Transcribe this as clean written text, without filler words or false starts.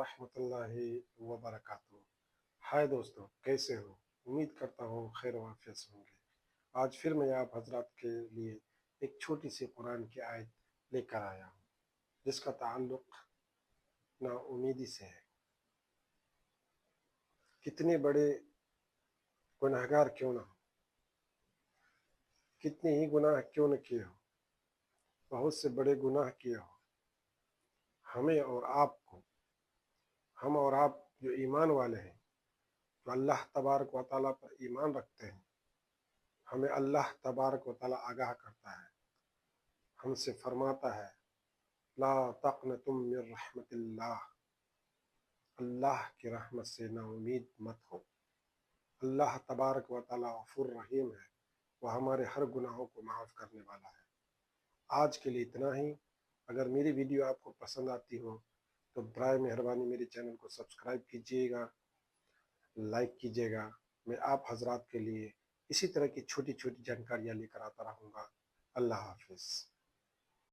ورحمۃ اللہ وبرکاتہ۔ ہائے دوستو، کیسے ہو؟ امید کرتا ہوں خیر و عافیت سے ہوں گے۔ آج پھر میں آپ حضرات کے لیے ایک چھوٹی سی قرآن کی آیت لے کر آیا ہوں جس کا تعلق نا امیدی سے ہے۔ کتنے بڑے گناہگار کیوں نہ ہو، کتنے ہی گناہ کیوں نہ کیے ہو، بہت سے بڑے گناہ کیے ہو، ہمیں اور آپ کو، ہم اور آپ جو ایمان والے ہیں، جو اللہ تبارک و تعالیٰ پر ایمان رکھتے ہیں، ہمیں اللہ تبارک و تعالیٰ آگاہ کرتا ہے، ہم سے فرماتا ہے لا تقنطوا من رحمت اللہ، اللہ کی رحمت سے نا امید مت ہو۔ اللہ تبارک و تعالیٰ غفور رحیم ہے، وہ ہمارے ہر گناہوں کو معاف کرنے والا ہے۔ آج کے لیے اتنا ہی۔ اگر میری ویڈیو آپ کو پسند آتی ہو تو برائے مہربانی میرے چینل کو سبسکرائب کیجیے گا، لائک کیجیے گا۔ میں آپ حضرات کے لیے اسی طرح کی چھوٹی چھوٹی جانکاریاں لے کر آتا رہوں گا۔ اللہ حافظ۔